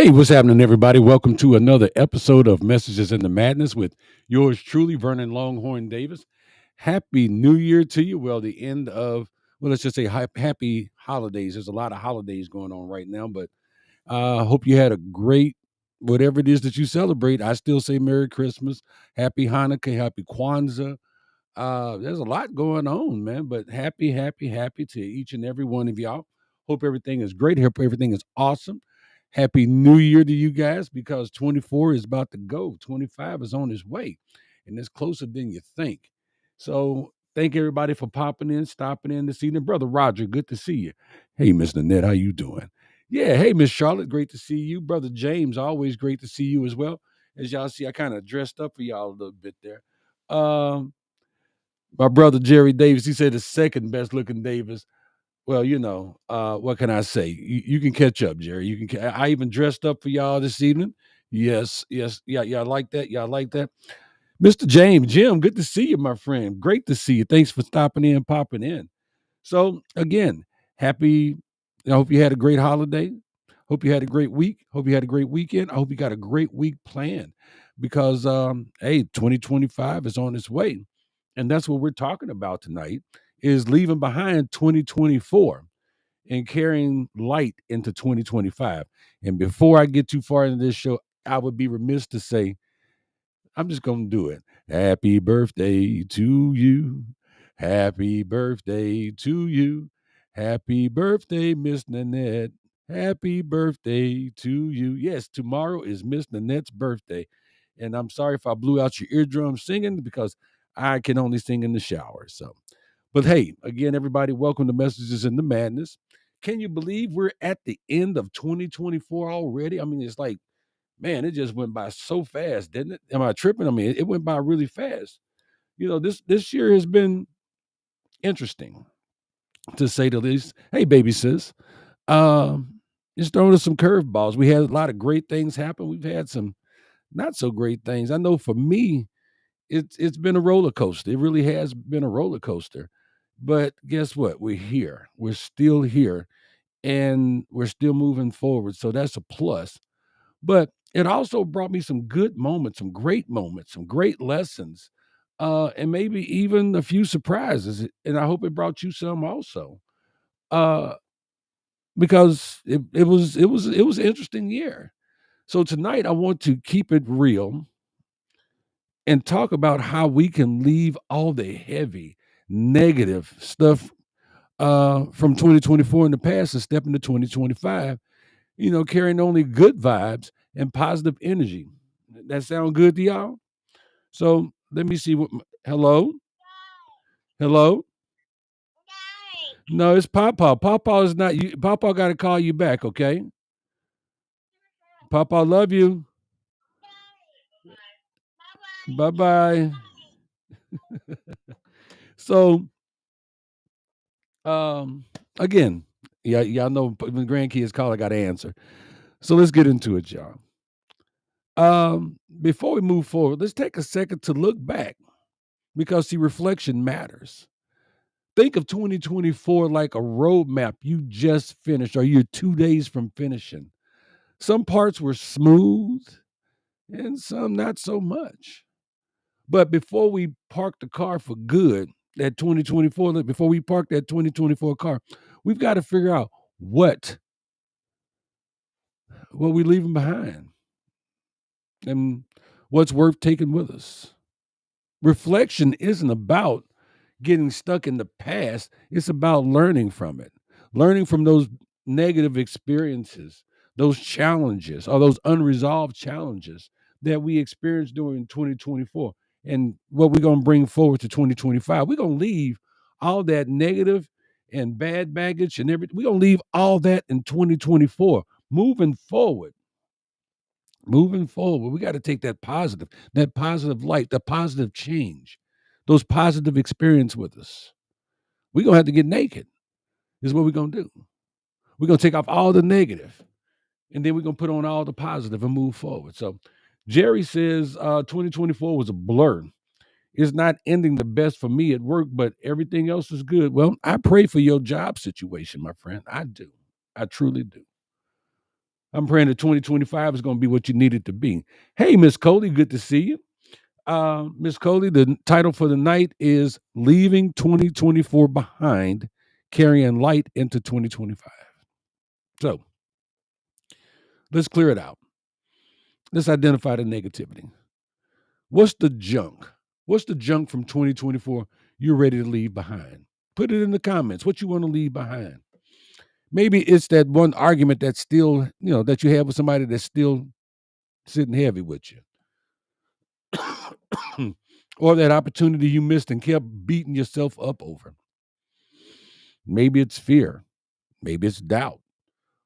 Hey, what's happening, everybody? Welcome to another episode of Messages in the Madness with yours truly, Vernon Longhorn Davis. Happy New Year to you. Well, the end of, well, let's just say happy holidays. There's a lot of holidays going on right now, but hope you had a great, whatever it is that you celebrate. I still say Merry Christmas, Happy Hanukkah, Happy Kwanzaa. There's a lot going on, man, but happy to each and every one of y'all. Hope everything is great. Hope everything is awesome. Happy New Year to you guys because 24 is about to go. 25 is on its way, and it's closer than you think. So thank everybody for popping in, stopping in this evening. Brother Roger, good to see you. Hey, Miss Nanette, how you doing? Yeah, hey, Miss Charlotte, great to see you. Brother James, always great to see you as well. As y'all see, I kind of dressed up for y'all a little bit there. Um, my brother Jerry Davis, he said the second best looking Davis. Well, what can I say? You can catch up, Jerry. I even dressed up for y'all this evening. Yes, yeah, y'all like that. Y'all like that, Mr. James, Jim. Good to see you, my friend. Great to see you. Thanks for stopping in, popping in. So again, happy. I hope you had a great holiday. Hope you had a great week. Hope you had a great weekend. I hope you got a great week planned because hey, 2025 is on its way. And that's what we're talking about tonight is leaving behind 2024 and carrying light into 2025. And before I get too far into this show, I would be remiss to say I'm just going to do it. Happy birthday to you. Happy birthday to you. Happy birthday, Miss Nanette. Happy birthday to you. Yes, tomorrow is Miss Nanette's birthday. And I'm sorry if I blew out your eardrum singing because I can only sing in the shower. So, but hey, again, everybody, welcome to Messages in the Madness. Can you believe we're at the end of 2024 already? I mean, it's like, man, it just went by so fast, didn't it? Am I tripping? I mean, it went by really fast. This year has been interesting to say the least. Hey, baby sis, just throwing us some curveballs. We had a lot of great things happen. We've had some not so great things. I know for me, it's been a roller coaster. It really has been a roller coaster. But guess what? We're here. We're still here, and we're still moving forward. So that's a plus. But it also brought me some good moments, some great lessons, and maybe even a few surprises. And I hope it brought you some also, uh, because it was an interesting year. So tonight I want to keep it real and talk about how we can leave all the heavy, negative stuff from 2024 in the past and step into 2025. Carrying only good vibes and positive energy. That sound good to y'all? So let me see hello? Hello? No, it's Papa. Papa is not you. Papa got to call you back, okay? Papa, love you. Bye bye. So, um, again, yeah, y'all know when grandkids call, I got to answer. So let's get into it, y'all. Before we move forward, let's take a second to look back because see, reflection matters. Think of 2024 like a roadmap you just finished or you're 2 days from finishing. Some parts were smooth and some not so much. But before we park the car for good, that 2024, before we park that 2024 car, we've got to figure out what we leaving behind and what's worth taking with us. Reflection isn't about getting stuck in the past. It's about learning from it, learning from those negative experiences, those challenges, or those unresolved challenges that we experienced during 2024. And what we're going to bring forward to 2025, we're going to leave all that negative and bad baggage and everything. We're going to leave all that in 2024. Moving forward, we got to take that positive light, the positive change, those positive experience with us. We're gonna have to get naked, is what we're gonna do. We're gonna take off all the negative, and then we're gonna put on all the positive and move forward. So Jerry says 2024 was a blur. It's not ending the best for me at work, but everything else is good. Well, I pray for your job situation, my friend. I do. I truly do. I'm praying that 2025 is going to be what you need it to be. Hey, Miss Coley, good to see you. Miss Coley, the title for the night is Leaving 2024 Behind, Carrying Light into 2025. So let's clear it out. Let's identify the negativity. What's the junk? What's the junk from 2024 you're ready to leave behind? Put it in the comments. What you want to leave behind? Maybe it's that one argument that's still, that you have with somebody that's still sitting heavy with you. Or that opportunity you missed and kept beating yourself up over. Maybe it's fear. Maybe it's doubt.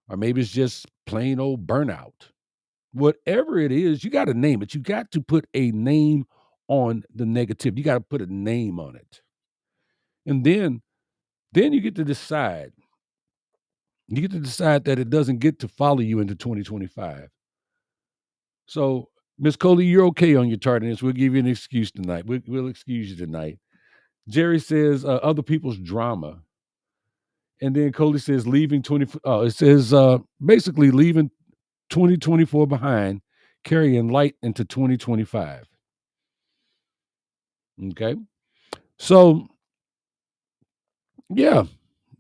Or maybe it's just plain old burnout. Whatever it is, you got to name it. You got to put a name on the negativity. You got to put a name on it. And then you get to decide. You get to decide that it doesn't get to follow you into 2025. So, Miss Coley, you're okay on your tardiness. We'll give you an excuse tonight. We'll excuse you tonight. Jerry says other people's drama. And then Coley says leaving 20. It says basically leaving 2024 behind, carrying light into 2025. Okay. So, yeah,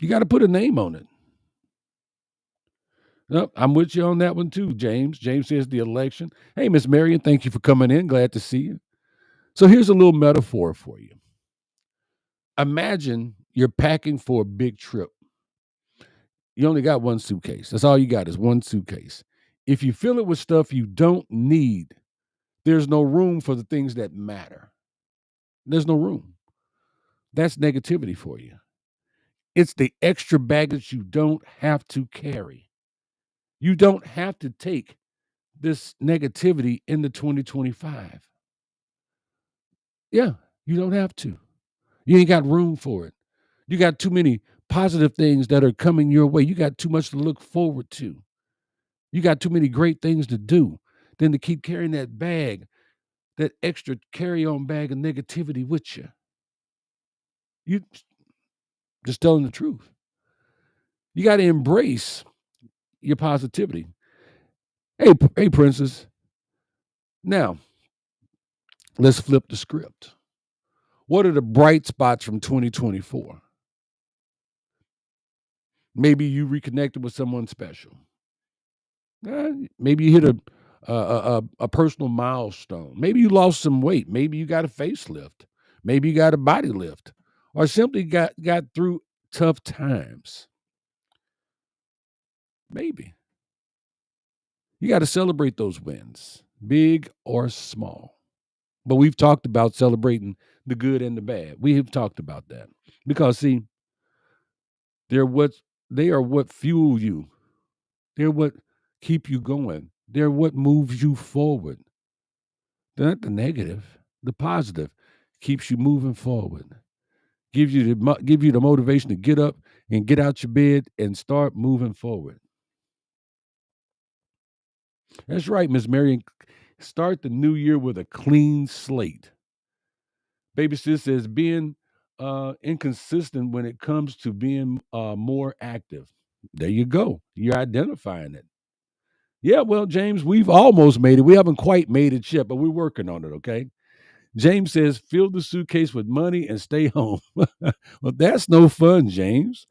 you got to put a name on it. Yep, I'm with you on that one too, James. James says the election. Hey, Miss Marion, thank you for coming in. Glad to see you. So here's a little metaphor for you. Imagine you're packing for a big trip. You only got one suitcase. That's all you got is one suitcase. If you fill it with stuff you don't need, there's no room for the things that matter. There's no room. That's negativity for you. It's the extra baggage you don't have to carry. You don't have to take this negativity into 2025. Yeah, you don't have to. You ain't got room for it. You got too many positive things that are coming your way. You got too much to look forward to. You got too many great things to do than to keep carrying that bag, that extra carry-on bag of negativity with you. You just telling the truth. You got to embrace your positivity. Hey, princess. Now, let's flip the script. What are the bright spots from 2024? Maybe you reconnected with someone special. Maybe you hit a personal milestone. Maybe you lost some weight. Maybe you got a facelift. Maybe you got a body lift, or simply got through tough times. Maybe you got to celebrate those wins, big or small. But we've talked about celebrating the good and the bad. We have talked about that because see, they're what they are what fuel you. They're what keep you going. They're what moves you forward. They're not the negative. The positive keeps you moving forward. Gives you the motivation to get up and get out your bed and start moving forward. That's right, Miss Marion. Start the new year with a clean slate. Baby sis says being inconsistent when it comes to being more active. There you go. You're identifying it. Yeah, well, James, we've almost made it. We haven't quite made it yet, but we're working on it, okay? James says, fill the suitcase with money and stay home. Well, that's no fun, James.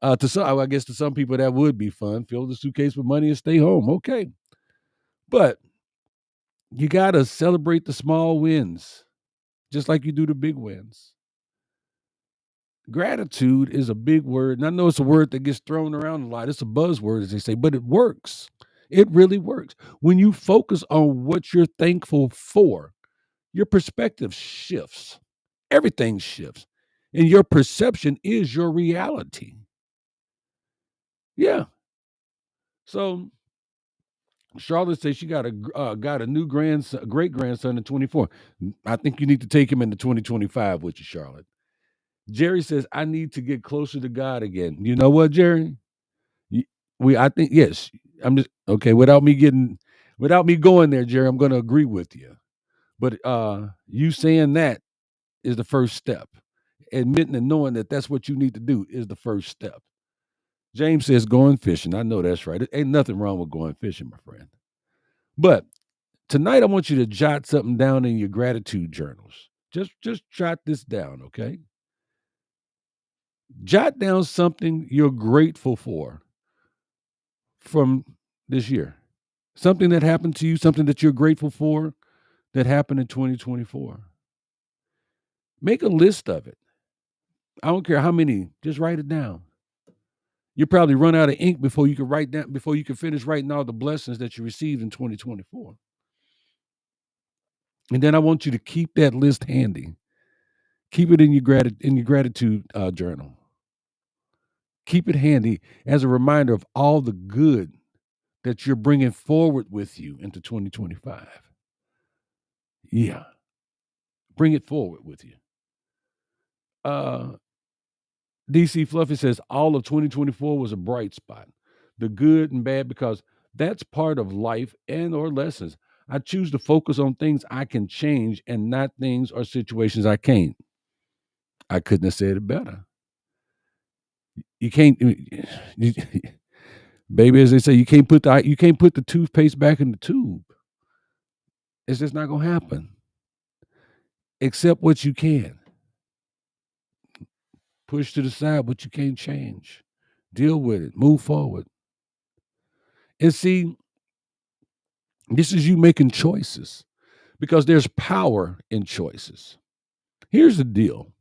I guess to some people that would be fun. Fill the suitcase with money and stay home. Okay. But you got to celebrate the small wins, just like you do the big wins. Gratitude is a big word. And I know it's a word that gets thrown around a lot. It's a buzzword, as they say, but it works. It really works. When you focus on what you're thankful for, your perspective shifts. Everything shifts. And your perception is your reality. Yeah. So Charlotte says she got a new grandson, great grandson in 24. I think you need to take him into 2025 with you, Charlotte. Jerry says I need to get closer to God again. You know what, Jerry? I think yes. I'm just okay. Without me going there, Jerry, I'm going to agree with you. But you saying that is the first step. Admitting and knowing that that's what you need to do is the first step. James says going fishing. I know that's right. There ain't nothing wrong with going fishing, my friend. But tonight I want you to jot something down in your gratitude journals. Just jot this down, okay? Jot down something you're grateful for from this year. Something that happened to you, something that you're grateful for that happened in 2024. Make a list of it. I don't care how many, just write it down. You probably run out of ink before you can finish writing all the blessings that you received in 2024. And then I want you to keep that list handy. Keep it in your gratitude journal. Keep it handy as a reminder of all the good that you're bringing forward with you into 2025. Yeah, bring it forward with you. Uh, DC Fluffy says all of 2024 was a bright spot, the good and bad, because that's part of life and or lessons. I choose to focus on things I can change and not things or situations I can't. I couldn't have said it better. You can't, you, baby, as they say, you can't put the toothpaste back in the tube. It's just not gonna happen. Accept what you can. Push to the side what you can't change. Deal with it. Move forward. And see, this is you making choices because there's power in choices. Here's the deal.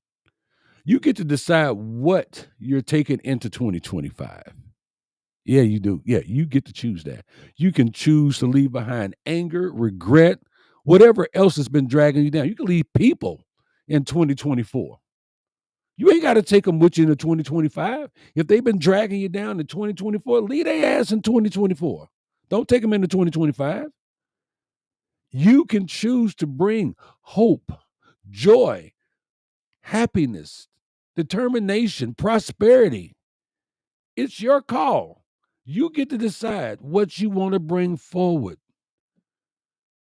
You get to decide what you're taking into 2025. Yeah, you do. Yeah, you get to choose that. You can choose to leave behind anger, regret, whatever else has been dragging you down. You can leave people in 2024. You ain't got to take them with you into 2025. If they've been dragging you down in 2024, leave their ass in 2024. Don't take them into 2025. You can choose to bring hope, joy, happiness, determination, prosperity. It's your call. You get to decide what you want to bring forward.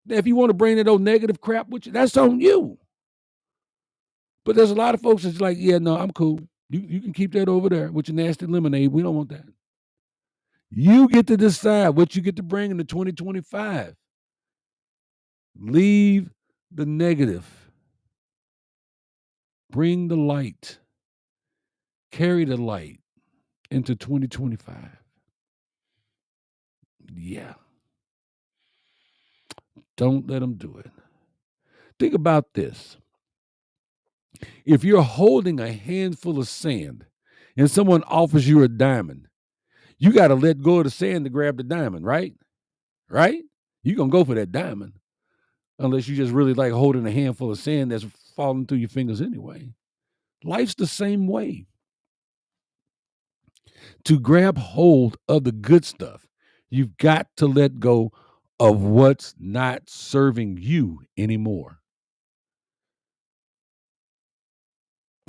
Now, if you want to bring that old negative crap with you, that's on you. But there's a lot of folks that's like, yeah, no, I'm cool. You can keep that over there with your nasty lemonade. We don't want that. You get to decide what you get to bring into 2025. Leave the negative. Bring the light. Carry the light into 2025. Yeah. Don't let them do it. Think about this. If you're holding a handful of sand and someone offers you a diamond, you got to let go of the sand to grab the diamond, right? Right? You're going to go for that diamond unless you just really like holding a handful of sand that's falling through your fingers anyway. Life's the same way. To grab hold of the good stuff, you've got to let go of what's not serving you anymore.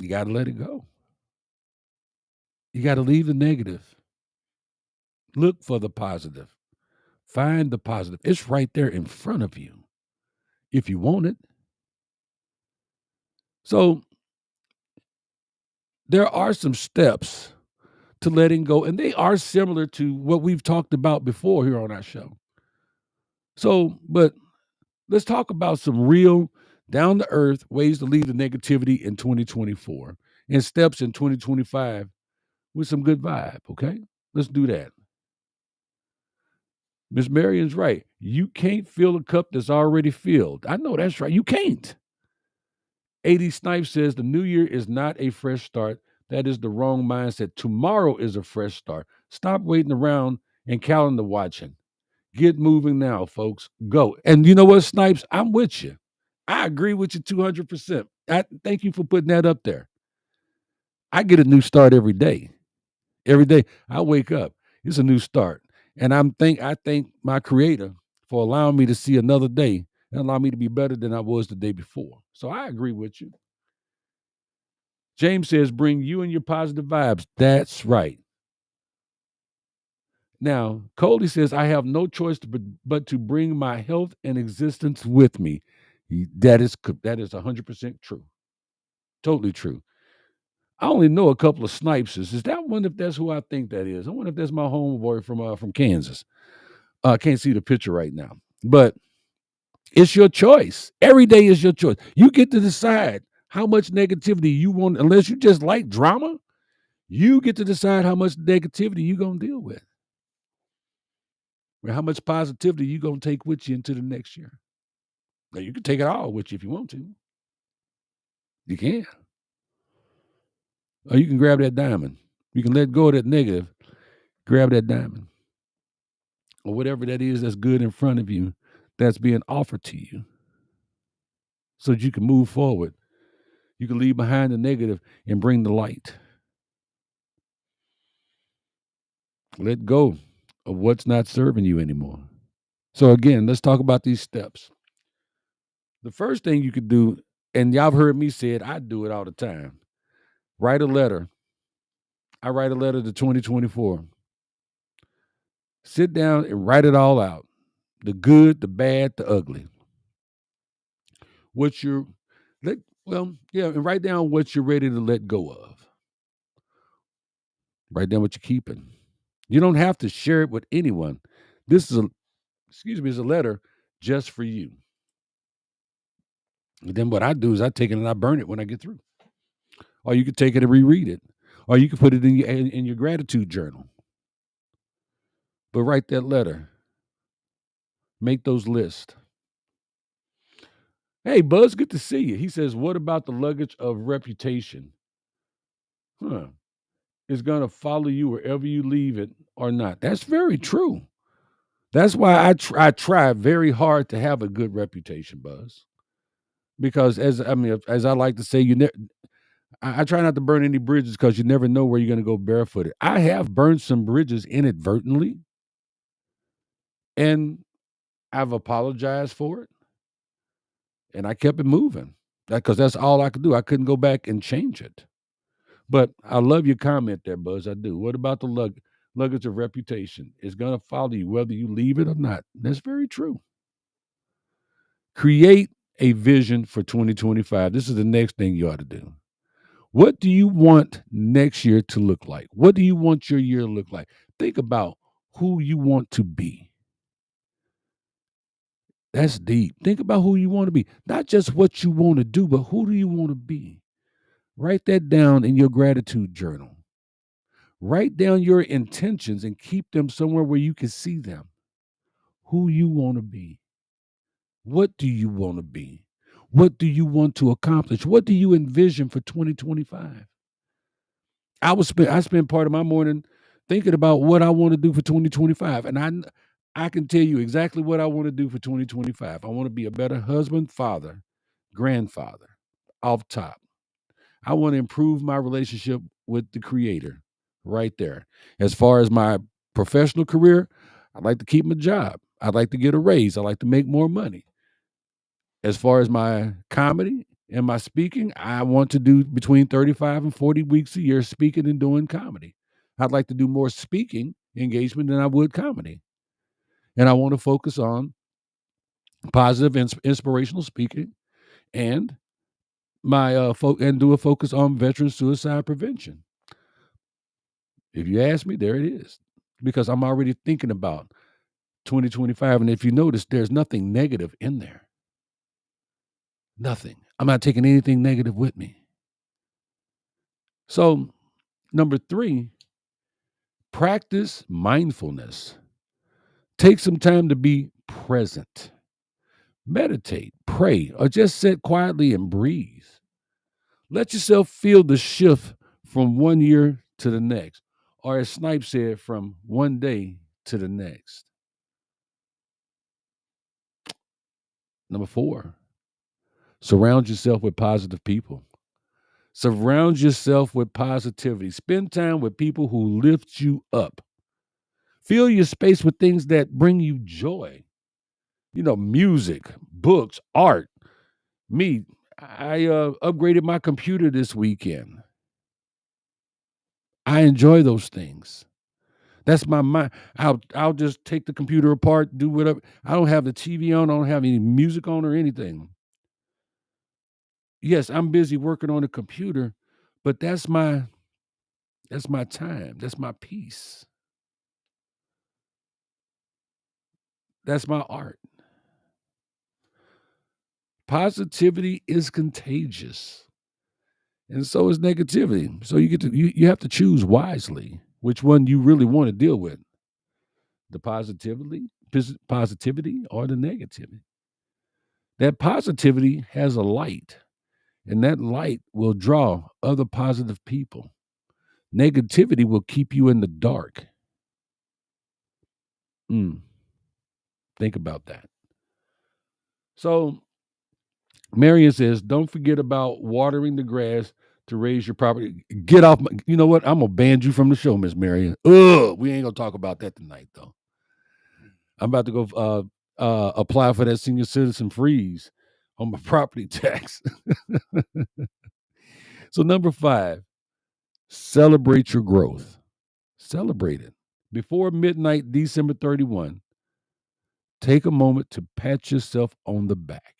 You got to let it go. You got to leave the negative. Look for the positive. Find the positive. It's right there in front of you if you want it. So there are some steps to letting go, and they are similar to what we've talked about before here on our show. So, but let's talk about some real down to earth ways to leave the negativity in 2024 and steps in 2025 with some good vibe. Okay, let's do that. Miss Marion's right. You can't fill a cup that's already filled. I know that's right. You can't. 80 Snipes says the new year is not a fresh start. That is the wrong mindset. Tomorrow is a fresh start. Stop waiting around and calendar watching. Get moving now, folks. Go. And you know what, Snipes? I'm with you. I agree with you 200%. I thank you for putting that up there. I get a new start every day. Every day I wake up, it's a new start. And I thank my creator for allowing me to see another day and allow me to be better than I was the day before. So I agree with you. James says, bring you and your positive vibes. That's right. Now, Coley says, I have no choice but to bring my health and existence with me. That is 100% true. Totally true. I only know a couple of Snipes. Is that one? If that's who I think that is, I wonder if that's my homeboy from Kansas. I can't see the picture right now, but it's your choice. Every day is your choice. You get to decide how much negativity you want, unless you just like drama. You get to decide how much negativity you're gonna deal with, or how much positivity you're gonna take with you into the next year. Now you can take it all with you if you want to. You can. Or you can grab that diamond. You can let go of that negative, grab that diamond. Or whatever that is that's good in front of you that's being offered to you so that you can move forward. You can leave behind the negative and bring the light. Let go of what's not serving you anymore. So, again, let's talk about these steps. The first thing you could do, and y'all have heard me say it, I do it all the time. Write a letter. I write a letter to 2024. Sit down and write it all out, the good, the bad, the ugly. What you're, and write down what you're ready to let go of. Write down what you're keeping. You don't have to share it with anyone. This is a letter just for you. And then what I do is I take it and I burn it when I get through. Or you could take it and reread it. Or you could put it in your gratitude journal. But write that letter. Make those lists. Hey, Buzz, good to see you. He says, what about the luggage of reputation? It's going to follow you wherever you leave it or not. That's very true. That's why I try very hard to have a good reputation, Buzz. Because as I like to say, I try not to burn any bridges because you never know where you're going to go barefooted. I have burned some bridges inadvertently, and I've apologized for it, and I kept it moving because that's all I could do. I couldn't go back and change it. But I love your comment there, Buzz. I do. What about the luggage of reputation? It's going to follow you whether you leave it or not. That's very true. Create a vision for 2025. This is the next thing you ought to do. What do you want next year to look like? What do you want your year to look like? Think about who you want to be. That's deep. Think about who you want to be. Not just what you want to do, but who do you want to be? Write that down in your gratitude journal. Write down your intentions and keep them somewhere where you can see them. Who you want to be. What do you want to be? What do you want to accomplish? What do you envision for 2025? I spend part of my morning thinking about what I want to do for 2025, and I can tell you exactly what I want to do for 2025. I want to be a better husband, father, grandfather. Off top, I want to improve my relationship with the Creator. Right there. As far as my professional career, I'd like to keep my job. I'd like to get a raise. I'd like to make more money. As far as my comedy and my speaking, I want to do between 35 and 40 weeks a year speaking and doing comedy. I'd like to do more speaking engagement than I would comedy. And I want to focus on positive inspirational speaking and my and do a focus on veteran suicide prevention. If you ask me, there it is. Because I'm already thinking about 2025. And if you notice, there's nothing negative in there. Nothing. I'm not taking anything negative with me. So, number 3, practice mindfulness. Take some time to be present. Meditate, pray, or just sit quietly and breathe. Let yourself feel the shift from one year to the next, or as Snipe said, from one day to the next. Number 4, surround yourself with positive people. Surround yourself with positivity. Spend time with people who lift you up. Fill your space with things that bring you joy. Music, books, art. Me, I upgraded my computer this weekend. I enjoy those things. That's my mind. I'll just take the computer apart, do whatever. I don't have the TV on. I don't have any music on or anything. Yes, I'm busy working on the computer, But that's my time. That's my peace. That's my art. Positivity is contagious, and so is negativity. So you have to choose wisely which one you really want to deal with: the positivity or the negativity. That positivity has a light, and that light will draw other positive people. Negativity will keep you in the dark. Mm, think about that. So Marion says, don't forget about watering the grass to raise your property. Get off my, you know what? I'm gonna ban you from the show, Miss Marion. Ugh, we ain't gonna talk about that tonight, though. I'm about to go apply for that senior citizen freeze on my property tax. So number 5, celebrate your growth. Celebrate it. Before midnight, December 31, take a moment to pat yourself on the back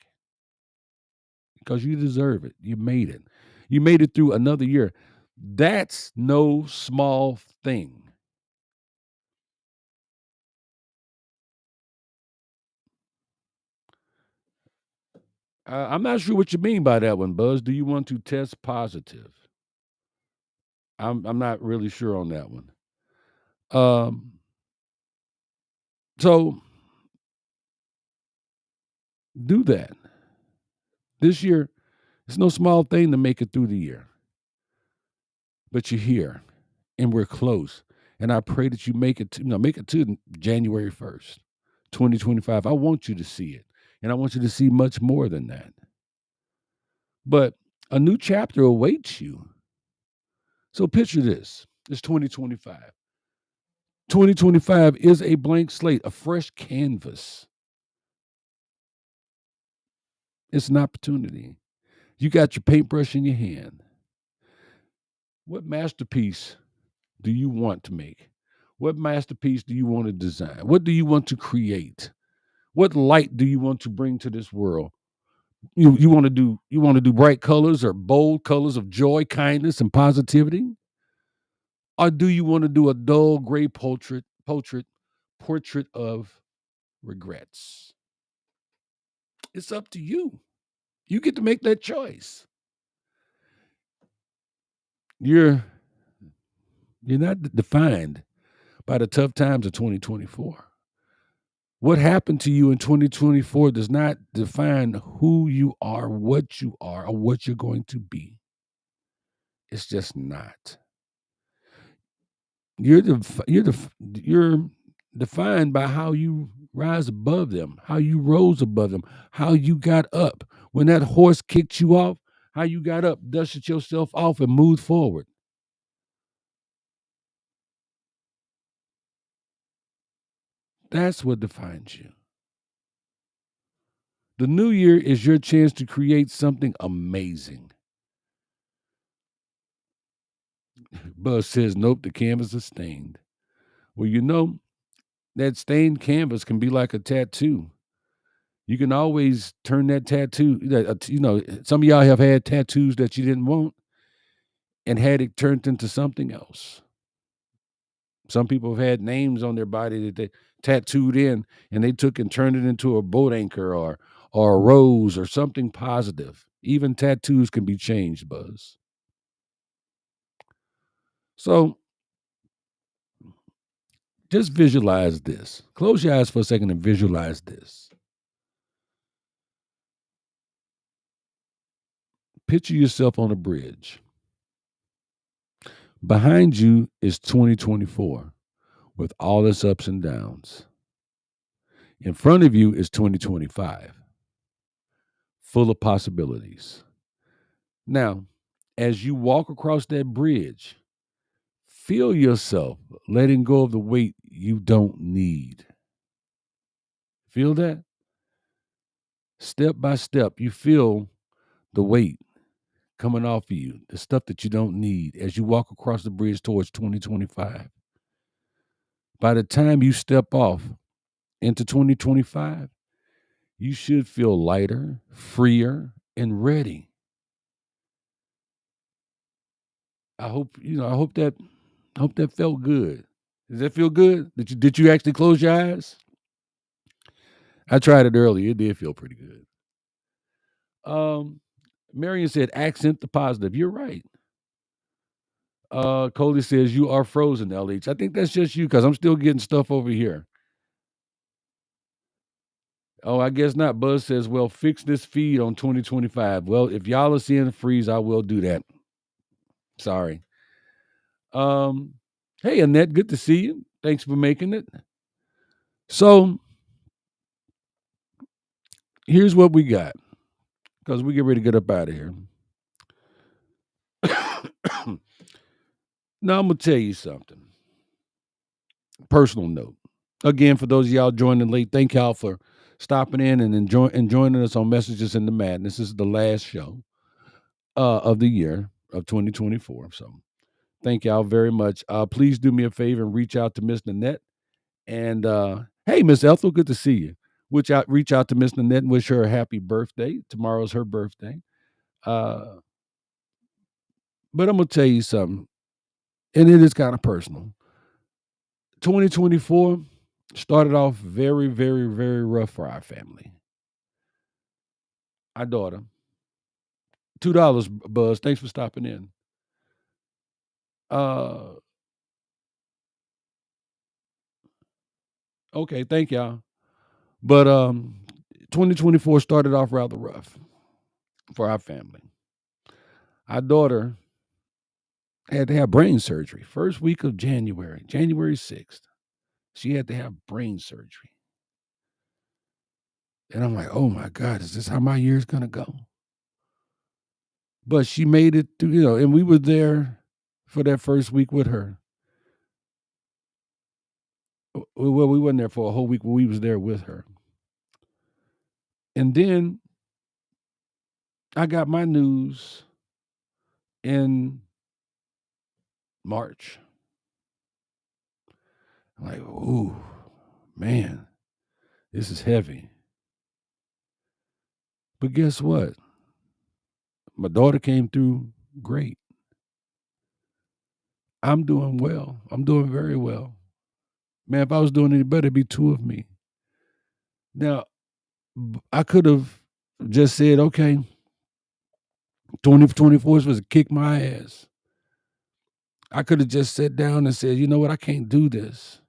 because you deserve it. You made it. You made it through another year. That's no small thing. I'm not sure what you mean by that one, Buzz. Do you want to test positive? I'm not really sure on that one. Um, so do that this year. It's no small thing to make it through the year, but you're here, and we're close. And I pray that you make it to, make it to January 1st, 2025. I want you to see it, and I want you to see much more than that. But a new chapter awaits you. So picture this: it's 2025. 2025 is a blank slate, a fresh canvas. It's an opportunity. You got your paintbrush in your hand. What masterpiece do you want to make? What masterpiece do you want to design? What do you want to create? What light do you want to bring to this world? You want to do bright colors or bold colors of joy, kindness, and positivity? Or do you want to do a dull gray portrait of regrets? It's up to you. You get to make that choice. You're you're not defined by the tough times of 2024. What happened to you in 2024 does not define who you are, or what you're going to be. It's just not. You're defined by how you rise above them, how you rose above them, how you got up. When that horse kicked you off, how you got up, dusted yourself off, and moved forward. That's what defines you. The new year is your chance to create something amazing. Buzz says, nope, the canvas is stained. Well, that stained canvas can be like a tattoo. You can always turn that tattoo. Some of y'all have had tattoos that you didn't want and had it turned into something else. Some people have had names on their body that they tattooed in, and they took and turned it into a boat anchor or a rose or something positive. Even tattoos can be changed, Buzz. So just visualize this. Close your eyes for a second and visualize this. Picture yourself on a bridge. Behind you is 2024 with all its ups and downs. In front of you is 2025, full of possibilities. Now, as you walk across that bridge, feel yourself letting go of the weight you don't need. Feel that? Step by step, you feel the weight coming off of you, the stuff that you don't need as you walk across the bridge towards 2025. By the time you step off into 2025, you should feel lighter, freer, and ready. I hope that felt good. Does that feel good? Did you actually close your eyes? I tried it earlier. It did feel pretty good. Um, Marion said, accent the positive. You're right. Coley says, you are frozen, LH. I think that's just you because I'm still getting stuff over here. Oh, I guess not. Buzz says, well, fix this feed on 2025. Well, if y'all are seeing a freeze, I will do that. Sorry. Um, hey, Annette, good to see you. Thanks for making it. So here's what we got because we get ready to get up out of here. Now, I'm going to tell you something. Personal note. Again, for those of y'all joining late, thank y'all for stopping in and joining us on Messages in the Madness. This is the last show of the year of 2024. So thank y'all very much. Please do me a favor and reach out to Miss Nanette. And hey, Miss Ethel, good to see you. Reach out to Miss Nanette and wish her a happy birthday. Tomorrow's her birthday. Uh, but I'm going to tell you something, and it is kind of personal. 2024 started off very, very, very rough for our family. Our daughter, $2, Buzz. Thanks for stopping in. Uh, okay, thank y'all. But 2024 started off rather rough for our family. Our daughter had to have brain surgery first week of January, January 6th. She had to have brain surgery. And I'm like, oh my God, is this how my year's going to go? But she made it through, and we were there for that first week with her. Well, we weren't there for a whole week, but we was there with her. And then I got my news in March. I'm like, ooh, man, this is heavy. But guess what? My daughter came through great. I'm doing well. I'm doing very well. Man, if I was doing any better, it'd be two of me. Now, I could have just said, okay, 2024 was to kick my ass. I could have just sat down and said, you know what, I can't do this.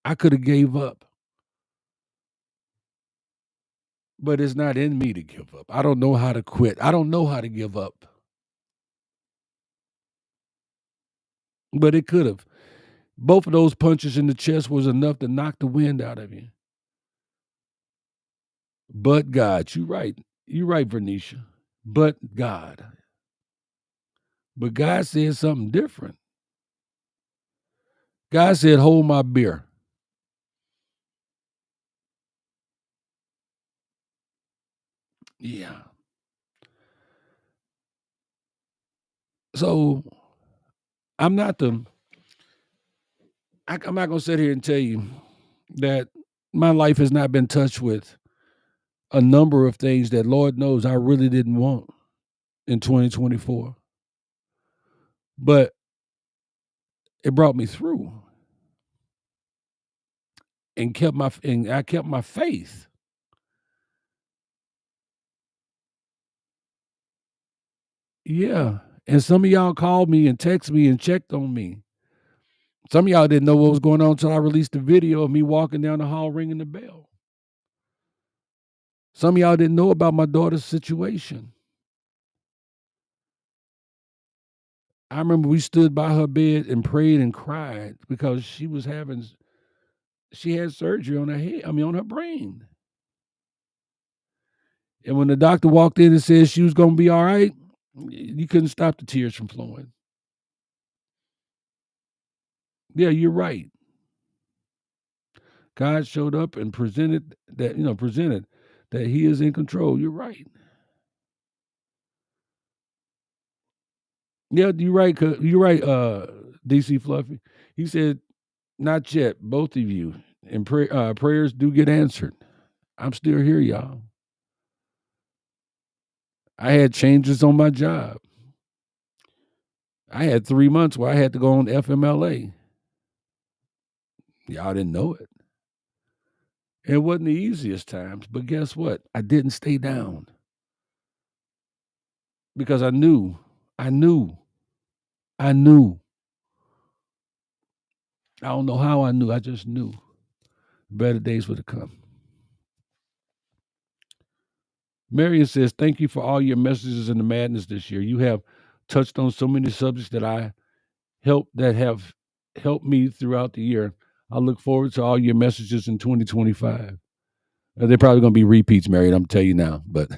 I could have gave up. But it's not in me to give up. I don't know how to quit. I don't know how to give up. But it could have. Both of those punches in the chest was enough to knock the wind out of you. But God, you're right. You're right, Vernisha. But God. But God said something different. God said, hold my beer. Yeah. So I'm not I'm not gonna sit here and tell you that my life has not been touched with a number of things that Lord knows I really didn't want in 2024. But it brought me through and I kept my faith. Yeah. And some of y'all called me and texted me and checked on me. Some of y'all didn't know what was going on until I released the video of me walking down the hall ringing the bell. Some of y'all didn't know about my daughter's situation. I remember we stood by her bed and prayed and cried because she had surgery on her head, on her brain. And when the doctor walked in and said she was going to be all right, you couldn't stop the tears from flowing. Yeah, you're right. God showed up and presented that he is in control. You're right. Yeah, you're right. You're right, DC Fluffy. He said, not yet, both of you. And prayers do get answered. I'm still here, y'all. I had changes on my job. I had 3 months where I had to go on FMLA. Y'all didn't know it. It wasn't the easiest times, but guess what? I didn't stay down because I knew, I knew. I don't know how I knew. I just knew better days would have come. Marion says, "Thank you for all your messages in the madness this year. You have touched on so many subjects that have helped me throughout the year. I look forward to all your messages in 2025." They're probably going to be repeats, Marion. I'm telling you now, but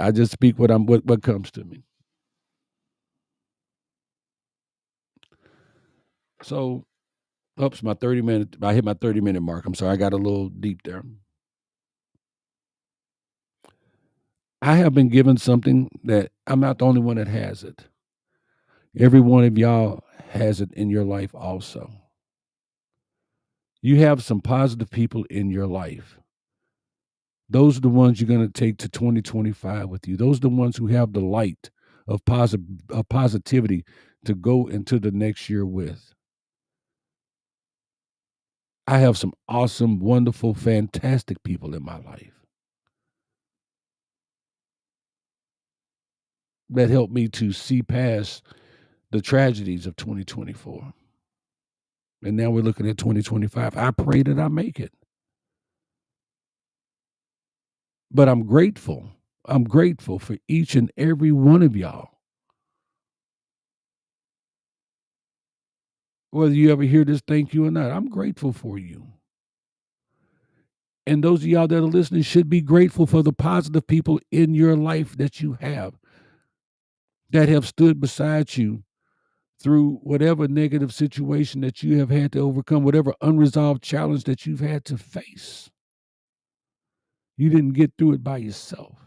I just speak what comes to me. So, oops, my 30 minute. I hit my 30-minute mark. I'm sorry, I got a little deep there. I have been given something that I'm not the only one that has it. Every one of y'all has it in your life also. You have some positive people in your life. Those are the ones you're going to take to 2025 with you. Those are the ones who have the light of positivity to go into the next year with. I have some awesome, wonderful, fantastic people in my life that help me to see past the tragedies of 2024. And now we're looking at 2025. I pray that I make it. But I'm grateful. I'm grateful for each and every one of y'all. Whether you ever hear this thank you or not, I'm grateful for you. And those of y'all that are listening should be grateful for the positive people in your life that you have that have stood beside you through whatever negative situation that you have had to overcome, whatever unresolved challenge that you've had to face. You didn't get through it by yourself.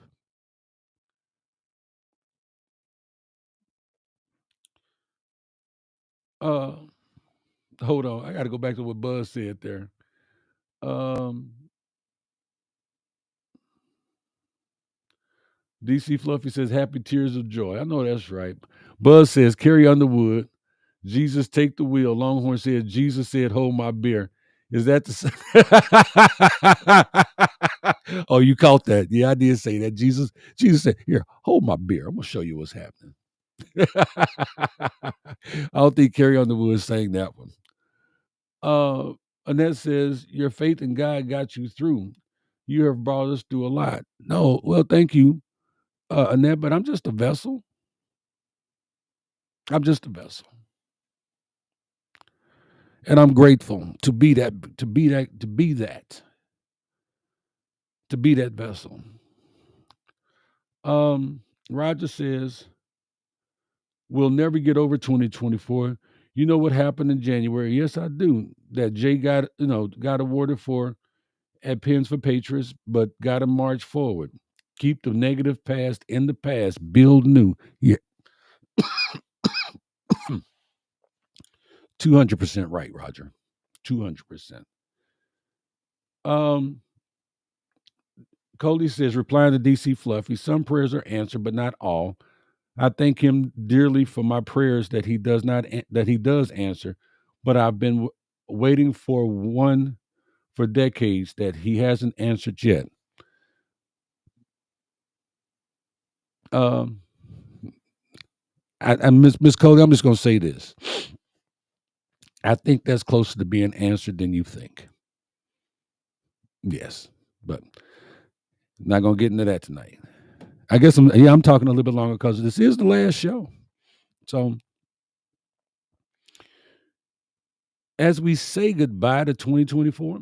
Uh, hold on. I got to go back to what Buzz said there. Um, DC Fluffy says, "Happy tears of joy." I know that's right. Buzz says, "Carrie Underwood, Jesus take the wheel." Longhorn said, "Jesus said, hold my beer." Is that the Oh, you caught that. Yeah, I did say that. Jesus said, "Here, hold my beer. I'm gonna show you what's happening." I don't think Carrie Underwood sang that one. Uh Annette says, "Your faith in God got you through. You have brought us through a lot." No, well, thank you, Annette, but I'm just a vessel. I'm just a vessel. And I'm grateful to be that vessel. Um, Roger says, "We'll never get over 2024. You know what happened in January?" Yes, I do. That Jay got awarded for at Pens for Patriots, but got to march forward. Keep the negative past in the past. Build new. Yeah, 200% right, Roger. 200%. Um, Cody says, replying to DC Fluffy, "Some prayers are answered, but not all. I thank him dearly for my prayers that he does answer, but I've been waiting for one for decades that he hasn't answered yet." Um, I Miss Cody, I'm just going to say this. I think that's closer to being answered than you think. Yes, but not going to get into that tonight. I guess I'm talking a little bit longer because this is the last show. So as we say goodbye to 2024,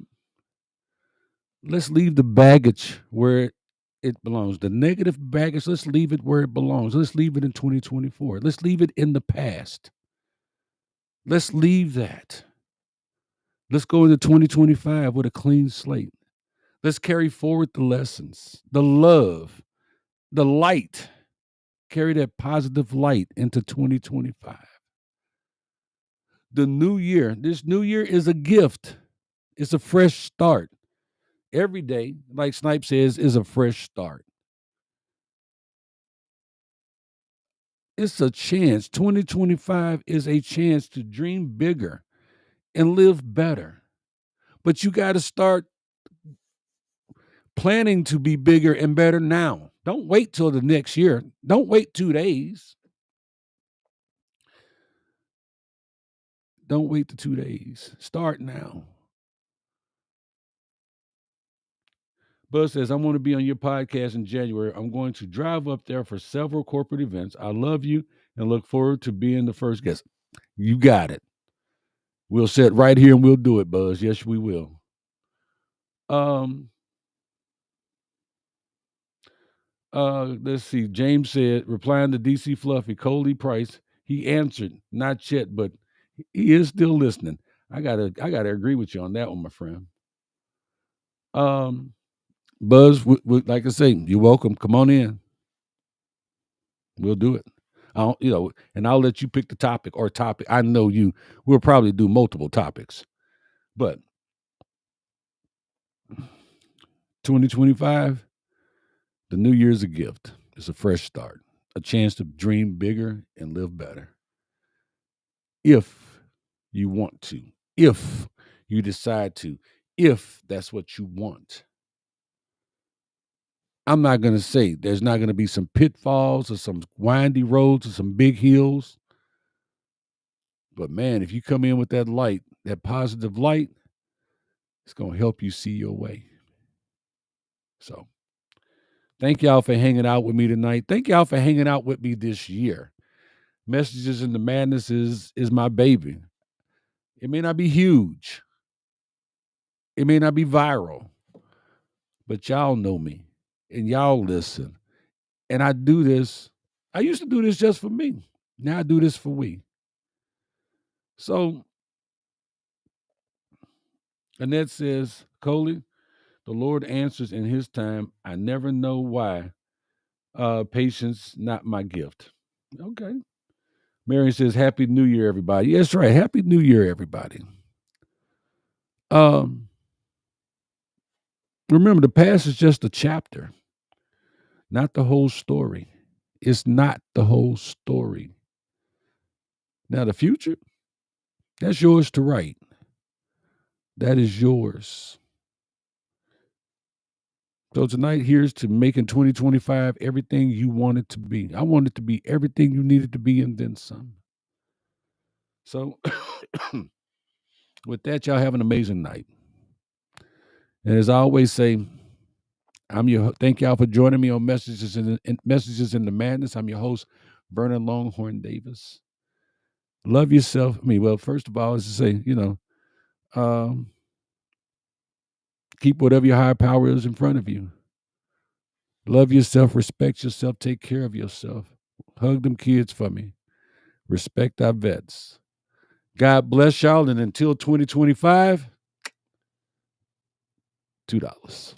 let's leave the baggage where it belongs. The negative baggage, let's leave it where it belongs. Let's leave it in 2024. Let's leave it in the past. Let's leave that. Let's go into 2025 with a clean slate. Let's carry forward the lessons, the love, the light. Carry that positive light into 2025. This new year is a gift. It's a fresh start. Every day, like Snipe says, is a fresh start. It's a chance. 2025 is a chance to dream bigger and live better. But you got to start planning to be bigger and better now. Don't wait till the next year. Don't wait 2 days. Don't wait the 2 days. Start now. Buzz says, I want to be on your podcast in January. I'm going to drive up there for several corporate events. I love you and look forward to being the first guest. You got it. We'll sit right here and we'll do it, Buzz. Yes, we will. Um, let's see. James said, replying to DC Fluffy, Coley Price, he answered, not yet, but he is still listening. I gotta agree with you on that one, my friend. Um, Buzz, like I say, you're welcome. Come on in. We'll do it. And I'll let you pick the topic or topic. I know you. We'll probably do multiple topics, but 2025, the New Year's a gift. It's a fresh start, a chance to dream bigger and live better. If you want to, if you decide to, if that's what you want. I'm not going to say there's not going to be some pitfalls or some windy roads or some big hills. But man, if you come in with that light, that positive light, it's going to help you see your way. So thank y'all for hanging out with me tonight. Thank y'all for hanging out with me this year. Messages in the Madness is my baby. It may not be huge. It may not be viral. But y'all know me and y'all listen. And I do this. I used to do this just for me. Now I do this for we. So Annette says, Coley, the Lord answers in his time. I never know why. Patience, not my gift. Okay. Mary says, Happy New Year, everybody. Yes, right. Happy New Year, everybody. Remember, the past is just a chapter, not the whole story. It's not the whole story. Now, the future, that's yours to write. That is yours. So tonight, here's to making 2025 everything you want it to be. I want it to be everything you need it to be and then some. So with that, y'all have an amazing night. And as I always say, thank y'all for joining me on Messages in the Madness. I'm your host, Vernon Longhorn Davis. Love yourself. Well, first of all, is to say, keep whatever your higher power is in front of you. Love yourself, respect yourself, take care of yourself. Hug them kids for me. Respect our vets. God bless y'all. And until 2025, $2.